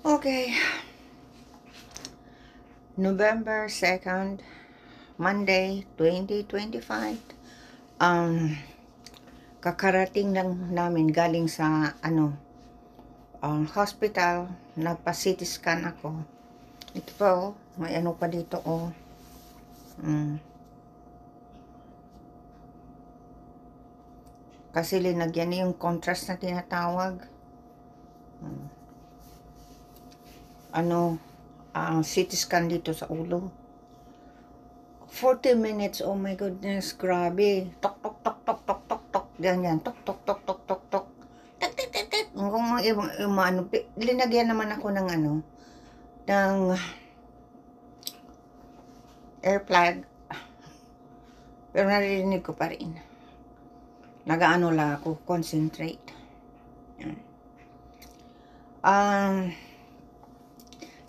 Okay, November 2nd, Monday, 2025. Um, Kakarating lang namin galing sa hospital. Nagpa-CT scan ako. Ito pa may ano pa dito Mm. Kasi linagyan yung contrast na tinatawag. Mm. CT scan dito sa ulo. 40 minutes, oh my goodness, grabe. Tok, tok, tok, tok, tok, tok, tok. Ganyan, tok, tok, tok, tok, tok, tok. Tek, tek, tek, tek. Kung linagyan naman ako ng air plug. Pero naririnig ko pa rin. Nagaano lang ako, concentrate. Yan.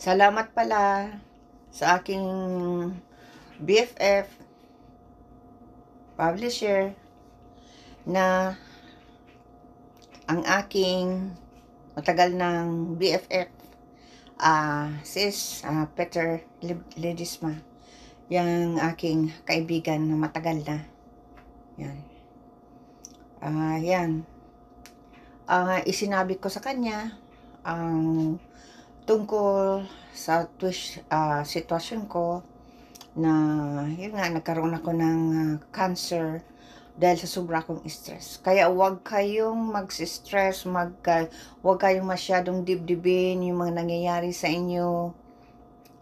Salamat pala sa aking BFF, publisher, na ang aking matagal ng BFF, sis Peter Ledesma, yung aking kaibigan na matagal na. Yan. Isinabi ko sa kanya ang tungkol sa sitwasyon ko na yun nga, nagkaroon ako ng cancer dahil sa sobra kong stress. Kaya huwag kayong mag-stress, huwag kayong masyadong dibdibin yung mga nangyayari sa inyo.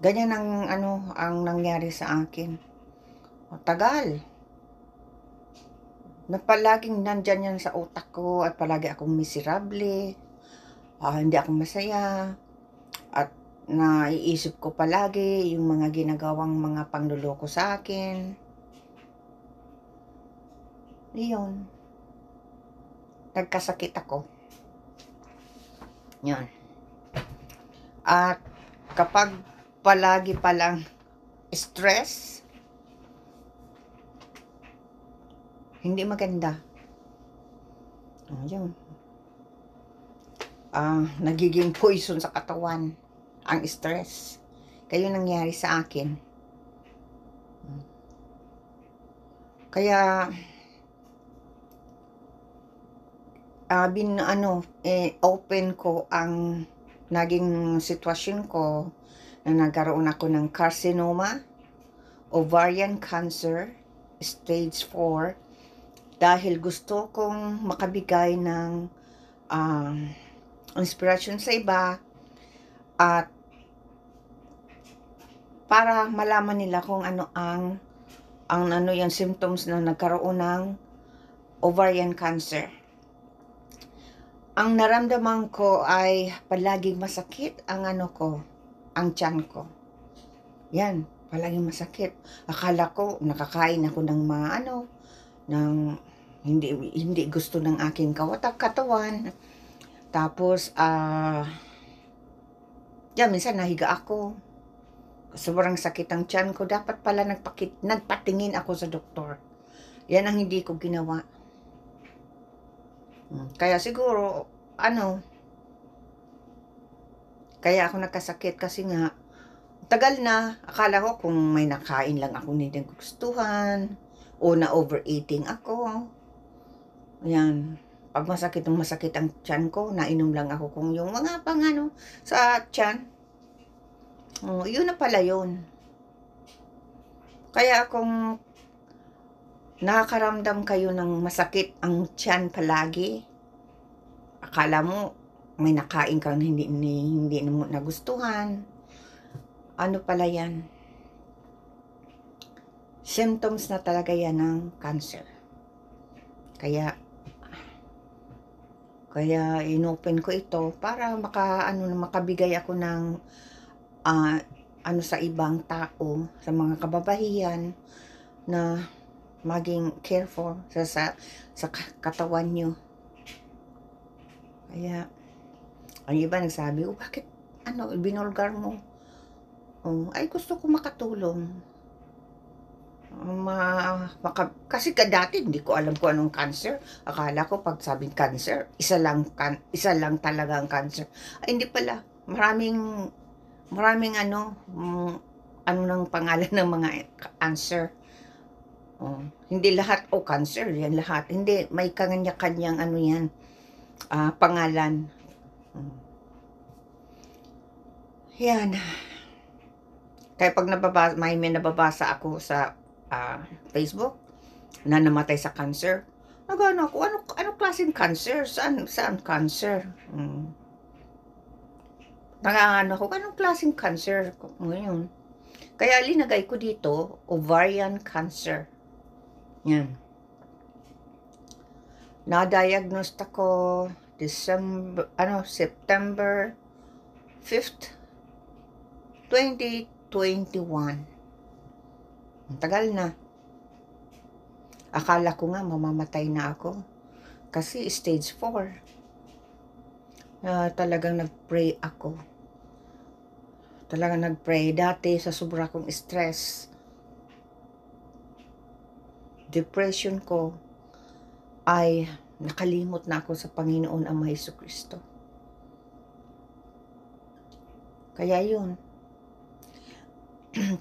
Ganyan ang nangyari sa akin. Tagal. Na palaging nandyan yan sa utak ko at palagi akong miserable. Hindi ako masaya. At naiisip ko palagi yung mga ginagawang mga pangluloko sa akin. Iyon. Nagkasakit ako. Yan. At kapag palagi palang stress, hindi maganda. Yun. Nagiging poison sa katawan ang stress. Kaya nangyari sa akin. Kaya open ko ang naging sitwasyon ko na nagkaroon ako ng carcinoma, ovarian cancer, stage 4, dahil gusto kong makabigay ng inspirasyon sa iba at para malaman nila kung ano yung symptoms na nagkaroon ng ovarian cancer. Ang naramdaman ko ay palaging masakit ang ang tiyan ko. Yan, palaging masakit. Akala ko nakakain ako ng ng hindi gusto ng aking katawan. Tapos minsan nahiga ako. Sobrang sakit ang tiyan ko. Dapat pala nagpatingin ako sa doktor. Yan ang hindi ko ginawa. Kaya siguro kaya ako nagkasakit kasi nga tagal na. Akala ko kung may nakain lang ako hindi gustuhan o na overeating ako. Yan. Pag masakit ang tiyan ko, nainom lang ako kung yung mga sa tiyan. Yun na pala yun. Kaya kung nakakaramdam kayo ng masakit ang tiyan palagi, akala mo may nakain kang hindi mo nagustuhan. Ano pala yan? Symptoms na talaga yan ng cancer. Kaya inopen ko ito para makabigay ako ng sa ibang tao, sa mga kababayan na maging careful sa katawan nyo. Kaya ang iba nagsabi, bakit binulgar mo? Ay gusto ko makatulong. Kasi dati hindi ko alam kung anong cancer. Akala ko pag sabing cancer, isa lang talaga ang cancer. Ay hindi pala, maraming ano ng pangalan ng mga cancer. Hindi lahat cancer yan lahat. Hindi, may kanya-kanyang ano yan, pangalan. Yan. Kaya pag may nababasa ako sa Facebook na namatay sa cancer, nagano ako, ano klaseng cancer? Saan cancer? Nagano ako, anong klaseng cancer? Ngayon. Kaya linagay ko dito, ovarian cancer. Yan. Na-diagnose ako September 5th, 2021. Ang tagal na. Akala ko nga mamamatay na ako. Kasi stage 4. Talagang nag-pray ako. Talagang nag-pray. Dati sa sobra kong stress, depression ko, ay nakalimot na ako sa Panginoon Ama Jesucristo. Kaya yun.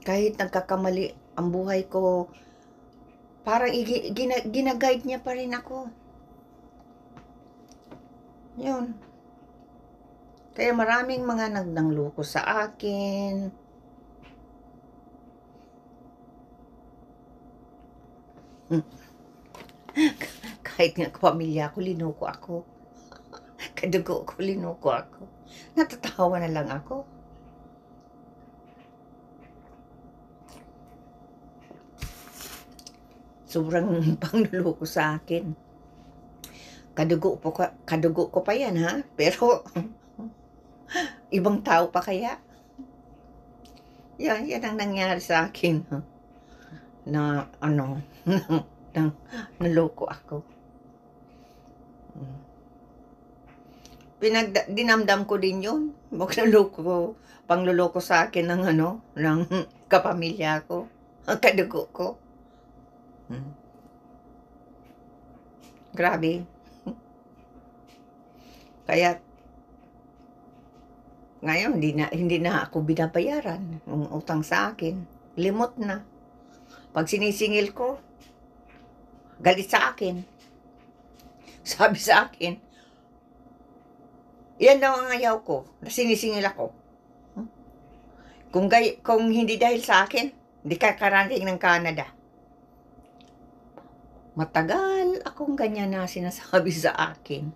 Kahit nagkakamali ang buhay ko, parang ginaguide niya pa rin ako. Yun. Kaya maraming mga nagnangloko sa akin. Kahit nga pamilya ko, linoko ako. Kadugo ko, linoko ako. Natatawa na lang ako. Sobrang pangluloko sa akin. Kadugo ko pa yan, ha? Pero ibang tao pa kaya? Yan ang nangyari sa akin. Na naloko ako. Dinamdam ko din yun. Pangluloko sa akin ng kapamilya ko. Ang kadugo ko. Grabe. Kaya ngayon hindi na ako binabayaran ng utang sa akin. Limot na. Pag sinisingil ko, galit sa akin. Sabi sa akin, yan daw ang ayaw ko, na sinisingil ako. Kung hindi dahil sa akin, hindi ka karating ng Canada. Matagal akong ganyan na sinasabi sa akin.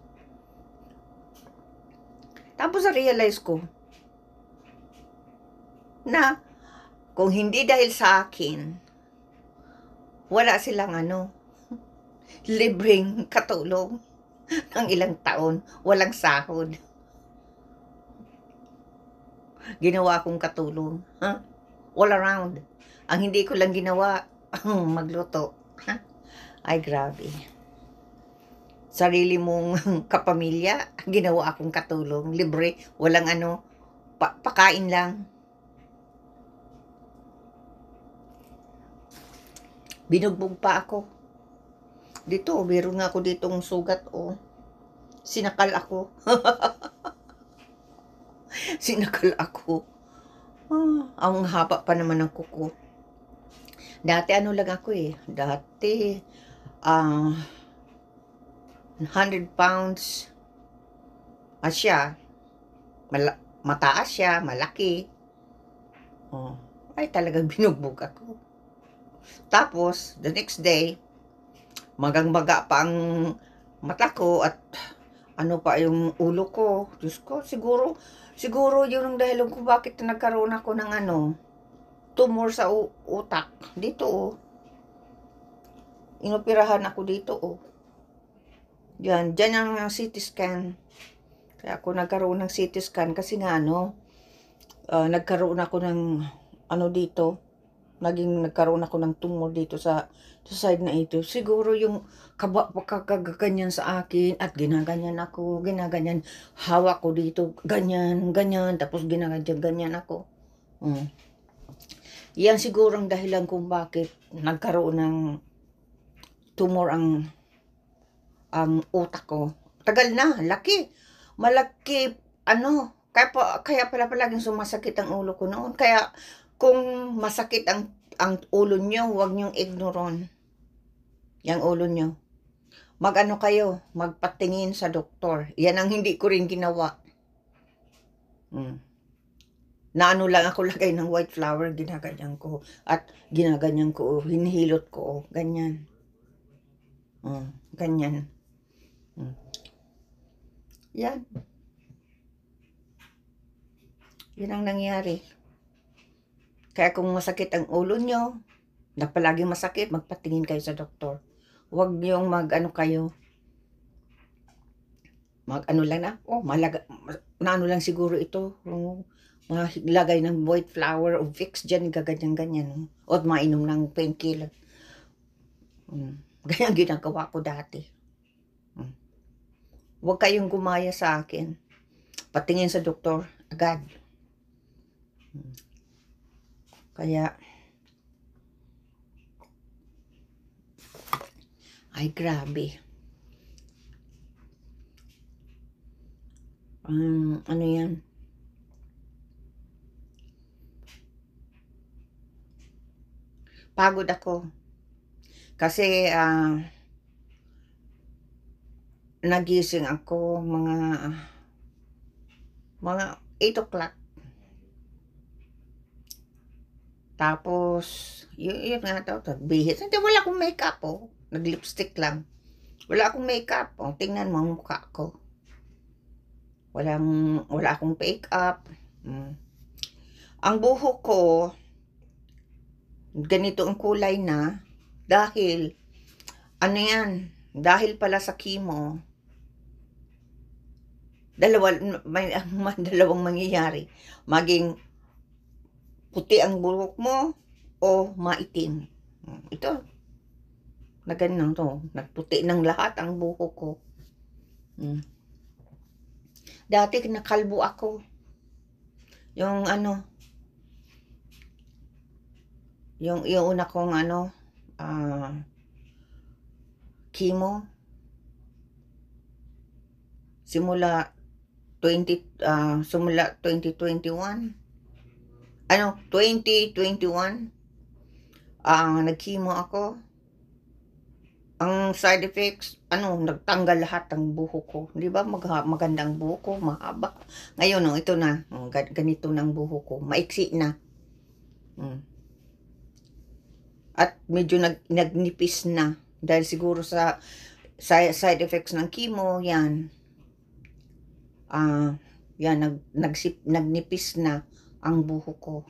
Tapos na-realize ko na kung hindi dahil sa akin, wala silang libreng katulong ng ilang taon, walang sahod. Ginawa kong katulong, all around. Ang hindi ko lang ginawa, magluto. Ay, grabe. Sarili mong kapamilya, ginawa akong katulong, libre, walang pakain lang. Binugbog pa ako. Dito, meron nga ako ditong sugat, Sinakal ako. Sinakal ako. Ang haba pa naman ng kuko. Dati lang ako Dati, 100 pounds. Siya. Mataas siya, malaki. Ay, talagang binugbog ako. Tapos, the next day, magang-maga pa ang mata ko at pa yung ulo ko. Diyos ko, siguro yun ang dahilan kung bakit nagkaroon ako ng tumor sa utak. Dito, inoperahan ako dito, Diyan ang CT scan. Kaya ako nagkaroon ng CT scan kasi nga nagkaroon ako ng dito. Nagkaroon ako ng tumor dito sa side na ito. Siguro yung kagaganyan sa akin at ginaganyan ako, hawak ko dito, ganyan, tapos ganyan ako. Yan siguro ang dahilan kung bakit nagkaroon ng tumor ang utak ko. Tagal na, laki. Malaki, Kaya pala palaging sumasakit ang ulo ko noon. Kaya kung masakit ang ulo niyo, huwag niyong ignoron yang ulo niyo. Mag-ano kayo, magpatingin sa doktor. Yan ang hindi ko rin ginawa. Naano lang ako lagay ng white flour, ginaganyan ko. At ginaganyan ko, hinihilot ko, ganyan. Ganyan. Yan. Yan ang nangyari. Kaya kung masakit ang ulo nyo, na palaging masakit, magpatingin kayo sa doktor. Huwag niyong mag-ano kayo. Mag-ano lang na, naano lang siguro ito. Maglagay ng white flour o Vicks dyan, gaganyan-ganyan. O mainom ng painkiller. Ganyan ginagawa ko dati. Huwag kayong gumaya sa akin. Patingin sa doktor agad. Kaya, ay grabe. Ano yan? Pagod ako. Kasi, nagising ako mga 8 o'clock. Tapos, yun nga daw, bihis. Hindi, wala akong makeup, oh. Nag-lipstick lang. Wala akong makeup, oh. Tingnan mo ang mukha ko. Wala akong make-up. Ang buhok ko, ganito ang kulay na, dahil, ano yan, dahil pala sa chemo, may dalawang mangyayari. Maging puti ang buhok mo o maitim. Ito, na ganun to. Nagputi ng lahat ang buhok ko. Dati nakalbo ako. Yung yung una kong chemo. Simula 2021. 2021, nag-chemo ako. Ang side effects, nagtanggal lahat ng buhok ko. Di ba magandang buhok ko, mahaba. Ngayon, ito na, ganito ng buhok ko, maiksi na. At medyo nagnipis na. Dahil siguro sa side effects ng chemo, yan. Nagnipis na ang buhok ko.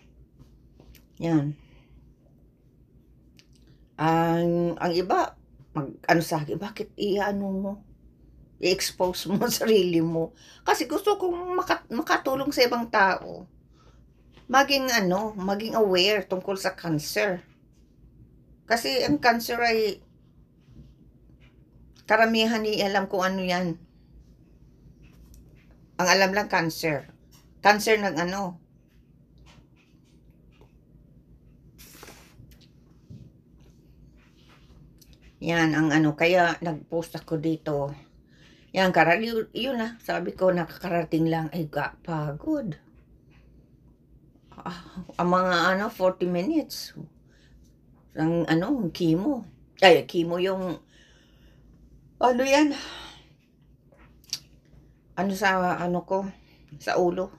Yan. Ang iba, sa akin, bakit i-expose mo sarili mo? Kasi gusto kong makatulong sa ibang tao. Maging aware tungkol sa cancer. Kasi ang cancer ay, karamihan alam kung ano yan. Ang alam lang cancer. Cancer ng Yan, ang kaya nag-post ako dito. Yan, yun na, sabi ko, nakakarating lang, ay pagod. Ang mga 40 minutes. Ang chemo. Ay, chemo yung, yan? Sa ko, sa ulo.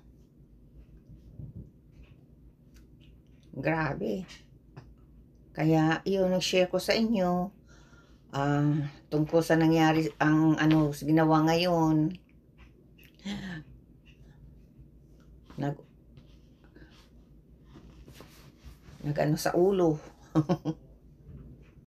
Grabe. Kaya, yun, nag-share ko sa inyo. Tungkol sa nangyari, ginawa ngayon. Nag sa ulo.